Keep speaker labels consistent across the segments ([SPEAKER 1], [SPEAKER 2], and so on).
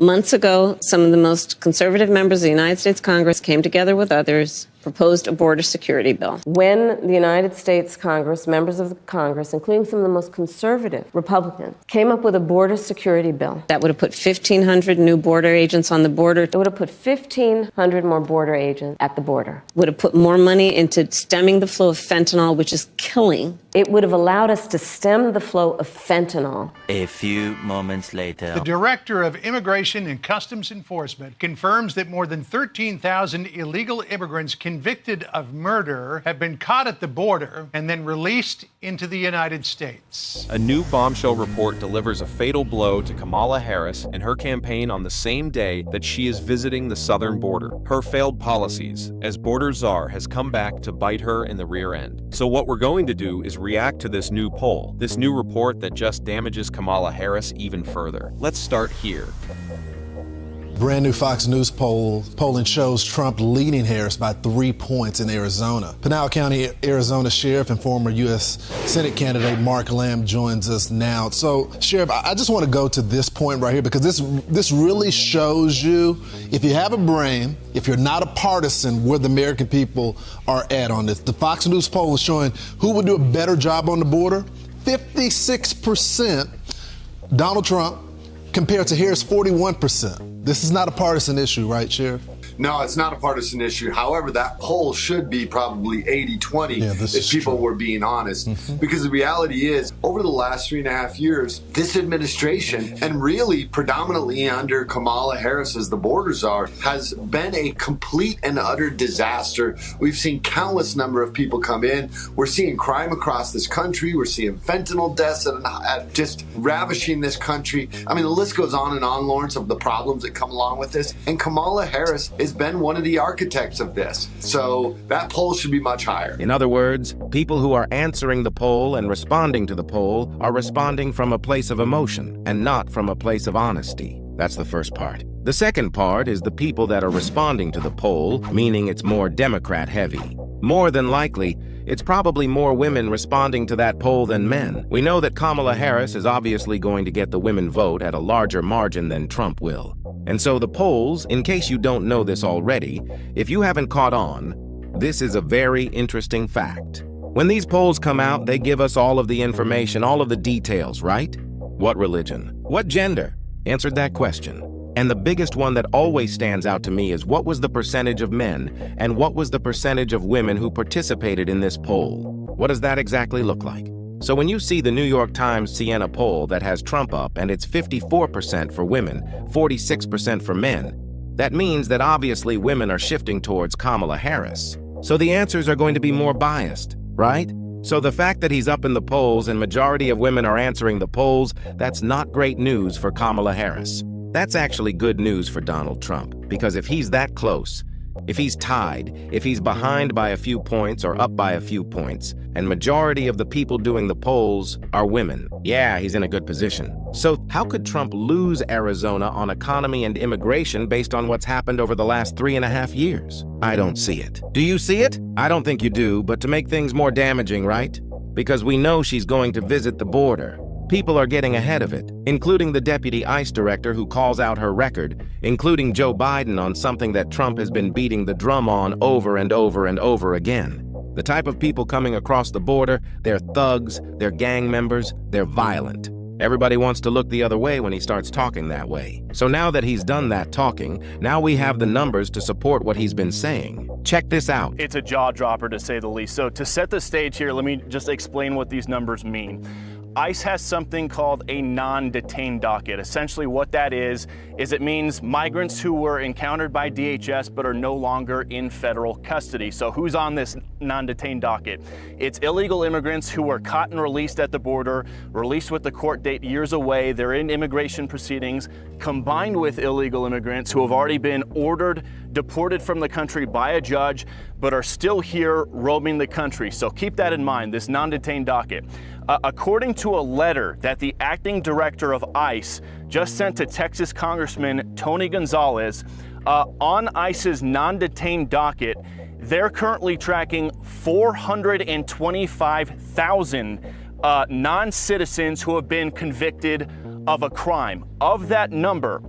[SPEAKER 1] Months ago, some of the most conservative members of the United States Congress came together with others, proposed a border security bill. When the United States Congress, members of the Congress, including some of the most conservative Republicans, came up with a border security bill that would have put 1,500 new border agents on the border. It would have put 1,500 more border agents at the border. Would have put more money into stemming the flow of fentanyl, which is killing. It would have allowed us to stem the flow of fentanyl.
[SPEAKER 2] A few moments later.
[SPEAKER 3] The Director of Immigration and Customs Enforcement confirms that more than 13,000 illegal immigrants convicted of murder have been caught at the border and then released into the United States.
[SPEAKER 4] A new bombshell report delivers a fatal blow to Kamala Harris and her campaign on the same day that she is visiting the southern border. Her failed policies as border czar has come back to bite her in the rear end. So what we're going to do is react to this new poll, this new report that just damages Kamala Harris even further. Let's start here.
[SPEAKER 5] Brand new Fox News polling shows Trump leading Harris by 3 points in Arizona. Pinal County, Arizona Sheriff and former U.S. Senate candidate Mark Lamb joins us now. So, Sheriff, I just want to go to this point right here because this really shows you, if you have a brain, if you're not a partisan, where the American people are at on this. The Fox News poll is showing who would do a better job on the border. 56% Donald Trump compared to Harris, 41%. This is not a partisan issue, right, Sheriff?
[SPEAKER 6] No, it's not a partisan issue. However, that poll should be probably 80-20 if people were being honest. Because the reality is, over the last 3.5 years, this administration, and really predominantly under Kamala Harris as the border czar, has been a complete and utter disaster. We've seen countless number of people come in. We're seeing crime across this country. We're seeing fentanyl deaths at just ravishing this country. I mean, the list goes on and on, Lawrence, of the problems that come along with this. And Kamala Harris has been one of the architects of this. So that poll should be much higher.
[SPEAKER 7] In other words, people who are answering the poll and responding to the poll are responding from a place of emotion and not from a place of honesty. That's the first part. The second part is the people that are responding to the poll, meaning it's more Democrat heavy. More than likely, it's probably more women responding to that poll than men. We know that Kamala Harris is obviously going to get the women vote at a larger margin than Trump will. And so the polls, in case you don't know this already, if you haven't caught on, this is a very interesting fact. When these polls come out, they give us all of the information, all of the details, right? What religion? What gender? Answered that question. And the biggest one that always stands out to me is what was the percentage of men and what was the percentage of women who participated in this poll? What does that exactly look like? So when you see the New York Times Siena poll that has Trump up and it's 54% for women, 46% for men, that means that obviously women are shifting towards Kamala Harris. So the answers are going to be more biased, right? So the fact that he's up in the polls and majority of women are answering the polls, that's not great news for Kamala Harris. That's actually good news for Donald Trump, because if he's that close, if he's tied, if he's behind by a few points or up by a few points, and majority of the people doing the polls are women, yeah, he's in a good position. So how could Trump lose Arizona on economy and immigration based on what's happened over the last 3.5 years? I don't see it. Do you see it? I don't think you do, but to make things more damaging, right? Because we know she's going to visit the border. People are getting ahead of it, including the deputy ICE director who calls out her record, including Joe Biden on something that Trump has been beating the drum on over and over and over again. The type of people coming across the border, they're thugs, they're gang members, they're violent. Everybody wants to look the other way when he starts talking that way. So now that he's done that talking, now we have the numbers to support what he's been saying. Check this out.
[SPEAKER 8] It's a jaw dropper to say the least. So to set the stage here, let me just explain what these numbers mean. ICE has something called a non-detained docket. Essentially what that is it means migrants who were encountered by DHS but are no longer in federal custody. So who's on this non-detained docket? It's illegal immigrants who were caught and released at the border, released with the court date years away. They're in immigration proceedings, combined with illegal immigrants who have already been ordered deported from the country by a judge but are still here roaming the country. So keep that in mind, this non-detained docket. According to a letter that the acting director of ICE just sent to Texas Congressman Tony Gonzalez, on ICE's non-detained docket, they're currently tracking 425,000 non-citizens who have been convicted of a crime. Of that number,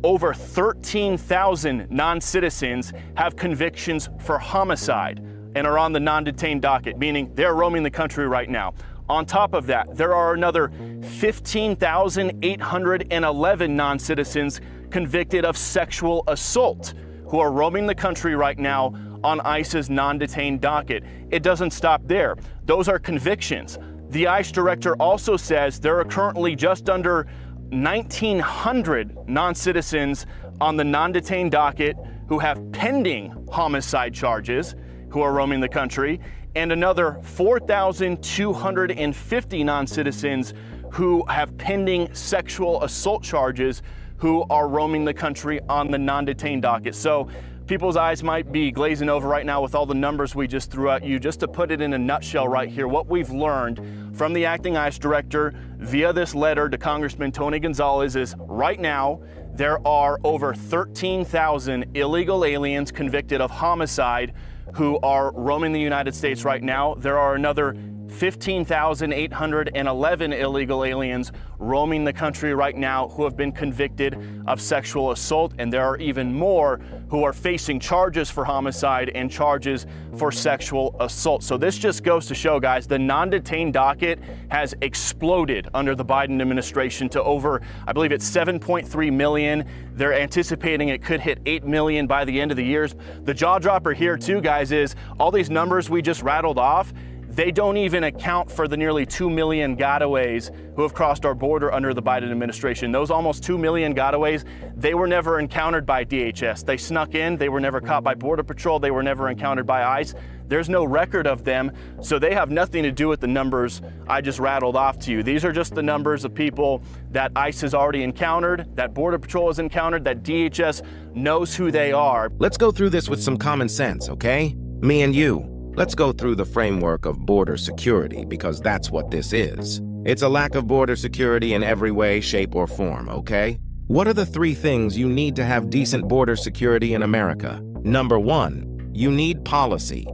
[SPEAKER 8] over 13,000 non-citizens have convictions for homicide and are on the non-detained docket, meaning they're roaming the country right now. On top of that, there are another 15,811 non-citizens convicted of sexual assault who are roaming the country right now on ICE's non-detained docket. It doesn't stop there. Those are convictions. The ICE director also says there are currently just under 1,900 non-citizens on the non-detained docket who have pending homicide charges who are roaming the country, and another 4,250 non-citizens who have pending sexual assault charges who are roaming the country on the non-detained docket. So people's eyes might be glazing over right now with all the numbers we just threw at you. Just to put it in a nutshell right here, what we've learned from the acting ICE director via this letter to Congressman Tony Gonzalez is right now there are over 13,000 illegal aliens convicted of homicide who are roaming the United States right now. There are another 15,811 illegal aliens roaming the country right now who have been convicted of sexual assault, and there are even more who are facing charges for homicide and charges for sexual assault. So this just goes to show, guys, the non-detained docket has exploded under the Biden administration to over, I believe it's 7.3 million. They're anticipating it could hit 8 million by the end of the year. The jaw dropper here too, guys, is all these numbers we just rattled off, they don't even account for the nearly 2 million gotaways who have crossed our border under the Biden administration. Those almost 2 million gotaways, they were never encountered by DHS. They snuck in, they were never caught by Border Patrol, they were never encountered by ICE. There's no record of them, so they have nothing to do with the numbers I just rattled off to you. These are just the numbers of people that ICE has already encountered, that Border Patrol has encountered, that DHS knows who they are.
[SPEAKER 7] Let's go through this with some common sense, okay? Me and you. Let's go through the framework of border security, because that's what this is. It's a lack of border security in every way, shape, or form, okay? What are the 3 things you need to have decent border security in America? Number 1, you need policy,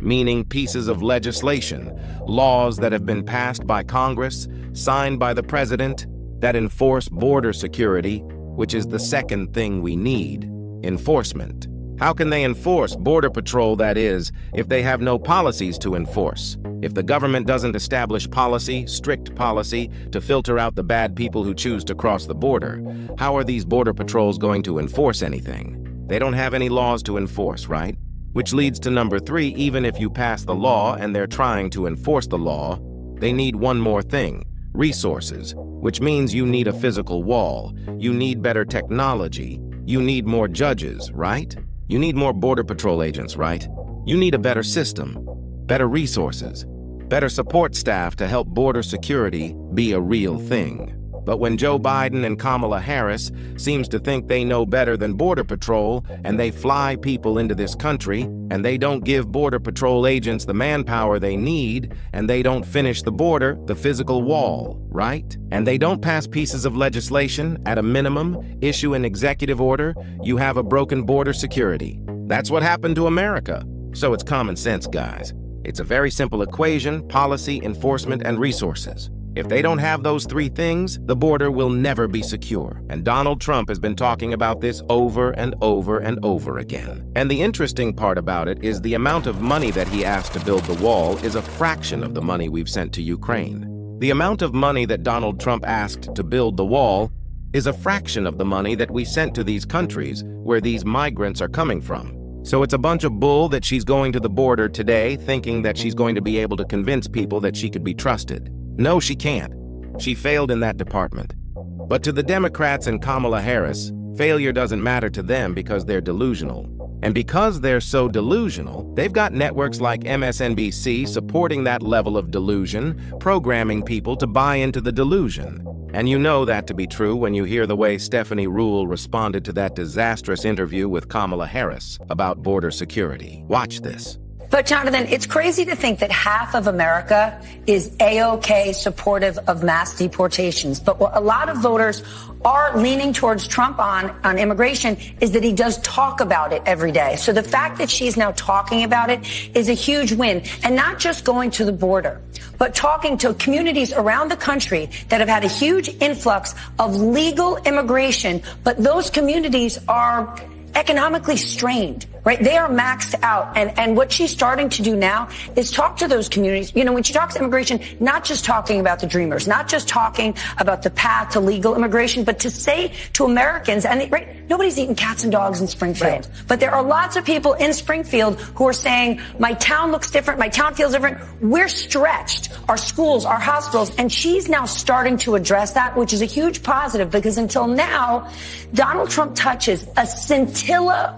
[SPEAKER 7] meaning pieces of legislation, laws that have been passed by Congress, signed by the president, that enforce border security, which is the second thing we need, enforcement. How can they enforce Border Patrol, that is, if they have no policies to enforce? If the government doesn't establish policy, strict policy, to filter out the bad people who choose to cross the border, how are these Border Patrols going to enforce anything? They don't have any laws to enforce, right? Which leads to number 3, even if you pass the law and they're trying to enforce the law, they need one more thing, resources, which means you need a physical wall, you need better technology, you need more judges, right? You need more Border Patrol agents, right? You need a better system, better resources, better support staff to help border security be a real thing. But when Joe Biden and Kamala Harris seems to think they know better than Border Patrol, and they fly people into this country, and they don't give Border Patrol agents the manpower they need, and they don't finish the border, the physical wall, right? And they don't pass pieces of legislation, at a minimum, issue an executive order, you have a broken border security. That's what happened to America. So it's common sense, guys. It's a very simple equation: policy, enforcement, and resources. If they don't have those 3 things, the border will never be secure. And Donald Trump has been talking about this over and over and over again. And the interesting part about it is the amount of money that he asked to build the wall is a fraction of the money we've sent to Ukraine. The amount of money that Donald Trump asked to build the wall is a fraction of the money that we sent to these countries where these migrants are coming from. So it's a bunch of bull that she's going to the border today thinking that she's going to be able to convince people that she could be trusted. No, she can't. She failed in that department. But to the Democrats and Kamala Harris, failure doesn't matter to them because they're delusional. And because they're so delusional, they've got networks like MSNBC supporting that level of delusion, programming people to buy into the delusion. And you know that to be true when you hear the way Stephanie Ruhle responded to that disastrous interview with Kamala Harris about border security. Watch this.
[SPEAKER 9] But Jonathan, it's crazy to think that half of America is A-OK supportive of mass deportations. But what a lot of voters are leaning towards Trump on immigration is that he does talk about it every day. So the fact that she's now talking about it is a huge win. And not just going to the border, but talking to communities around the country that have had a huge influx of legal immigration. But those communities are economically strained, right? They are maxed out. And what she's starting to do now is talk to those communities. You know, when she talks immigration, not just talking about the dreamers, not just talking about the path to legal immigration, but to say to Americans, and right, nobody's eating cats and dogs in Springfield, right. But there are lots of people in Springfield who are saying, my town looks different, my town feels different. We're stretched, our schools, our hospitals, and she's now starting to address that, which is a huge positive, because until now, Donald Trump touches a scintilla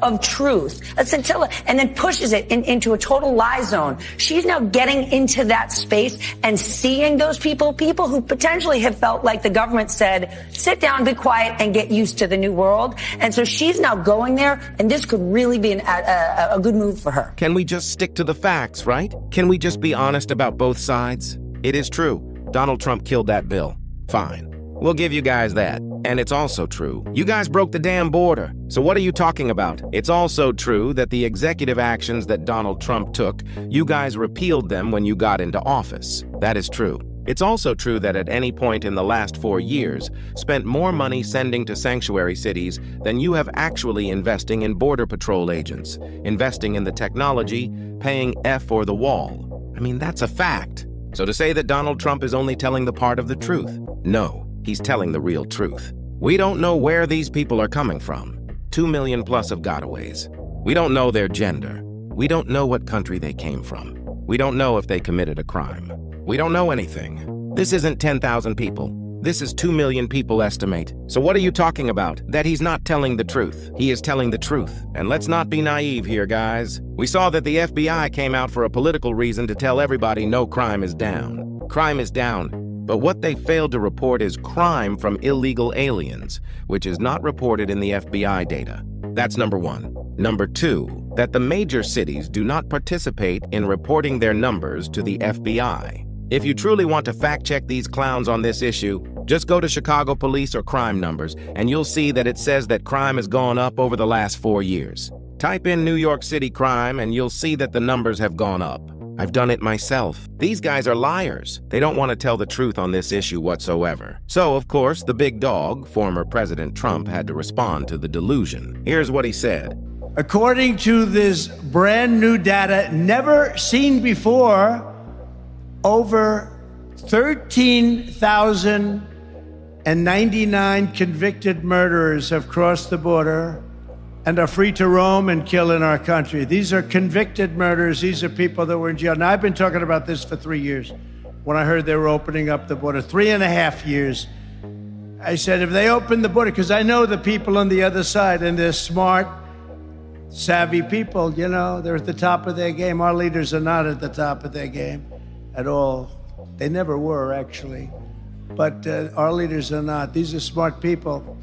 [SPEAKER 9] of truth, a scintilla, and then pushes it into a total lie zone. She's now getting into that space and seeing those people who potentially have felt like the government said, sit down, be quiet, and get used to the new world. And so she's now going there, and this could really be a good move for her.
[SPEAKER 7] Can we just stick to the facts, right? Can we just be honest about both sides? It is true. Donald Trump killed that bill. Fine. We'll give you guys that. And it's also true, you guys broke the damn border. So what are you talking about? It's also true that the executive actions that Donald Trump took, you guys repealed them when you got into office. That is true. It's also true that at any point in the last 4 years, spent more money sending to sanctuary cities than you have actually investing in Border Patrol agents, investing in the technology, paying F or the wall. I mean, that's a fact. So to say that Donald Trump is only telling the part of the truth, no. He's telling the real truth. We don't know where these people are coming from. 2 million plus of gotaways. We don't know their gender. We don't know what country they came from. We don't know if they committed a crime. We don't know anything. This isn't 10,000 people. This is 2 million people estimate. So what are you talking about? That he's not telling the truth. He is telling the truth. And let's not be naive here, guys. We saw that the FBI came out for a political reason to tell everybody no crime is down. Crime is down. But what they failed to report is crime from illegal aliens, which is not reported in the FBI data. That's number one. Number two, that the major cities do not participate in reporting their numbers to the FBI. If you truly want to fact-check these clowns on this issue, just go to Chicago police or crime numbers, and you'll see that it says that crime has gone up over the last 4 years. Type in New York City crime, and you'll see that the numbers have gone up. I've done it myself. These guys are liars. They don't want to tell the truth on this issue whatsoever. So, of course, the big dog, former President Trump, had to respond to the delusion. Here's what he said.
[SPEAKER 10] According to this brand new data, never seen before, over 13,099 convicted murderers have crossed the border and are free to roam and kill in our country. These are convicted murderers. These are people that were in jail. Now, I've been talking about this for 3 years. When I heard they were opening up the border, 3.5 years, I said, if they open the border, because I know the people on the other side, and they're smart, savvy people, you know, they're at the top of their game. Our leaders are not at the top of their game at all. They never were, actually. But our leaders are not. These are smart people.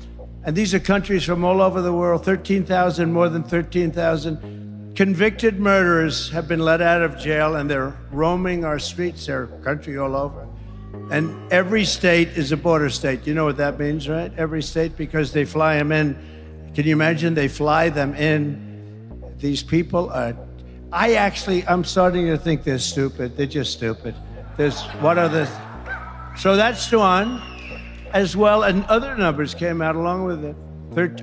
[SPEAKER 10] And these are countries from all over the world, 13,000, more than 13,000. Convicted murderers have been let out of jail, and they're roaming our streets, their country all over. And every state is a border state. You know what that means, right? Every state, because they fly them in. Can you imagine? They fly them in. These people are, I'm starting to think they're stupid. They're just stupid. So that's one. As well, and other numbers came out along with it.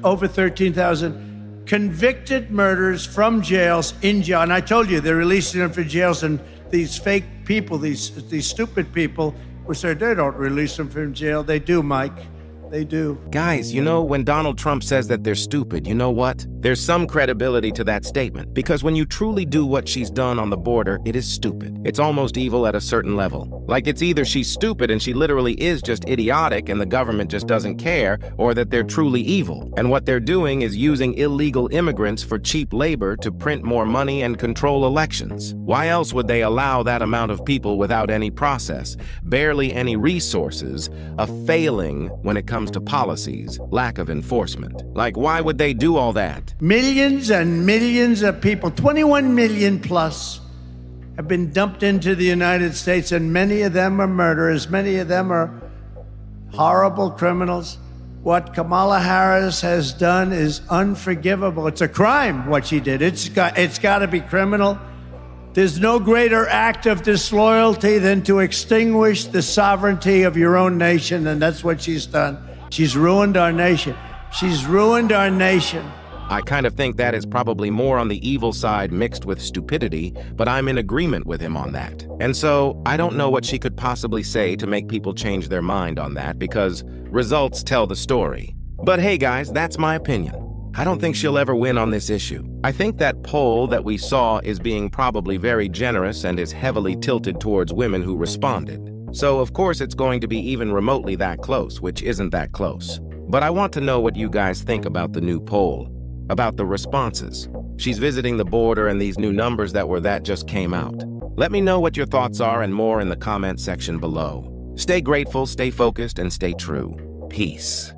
[SPEAKER 10] Over 13,000 convicted murderers from jails in jail. And I told you, they're releasing them from jails, and these fake people, these stupid people, will say they don't release them from jail. They do, Mike. They do.
[SPEAKER 7] Guys, you know, when Donald Trump says that they're stupid, you know what? There's some credibility to that statement, because when you truly do what she's done on the border, it is stupid. It's almost evil at a certain level. Like, it's either she's stupid and she literally is just idiotic and the government just doesn't care, or that they're truly evil. And what they're doing is using illegal immigrants for cheap labor to print more money and control elections. Why else would they allow that amount of people without any process, barely any resources, a failing when it comes to policies, lack of enforcement? Like, why would they do all that?
[SPEAKER 10] Millions and millions of people, 21 million plus, have been dumped into the United States, and many of them are murderers. Many of them are horrible criminals. What Kamala Harris has done is unforgivable. It's a crime, what she did. It's got to be criminal. There's no greater act of disloyalty than to extinguish the sovereignty of your own nation, and that's what she's done. She's ruined our nation. She's ruined our nation.
[SPEAKER 7] I kind of think that is probably more on the evil side mixed with stupidity, but I'm in agreement with him on that. And so, I don't know what she could possibly say to make people change their mind on that, because results tell the story. But hey guys, that's my opinion. I don't think she'll ever win on this issue. I think that poll that we saw is being probably very generous and is heavily tilted towards women who responded. So of course it's going to be even remotely that close, which isn't that close. But I want to know what you guys think about the new poll, about the responses. She's visiting the border and these new numbers that just came out. Let me know what your thoughts are and more in the comment section below. Stay grateful, stay focused, and stay true. Peace.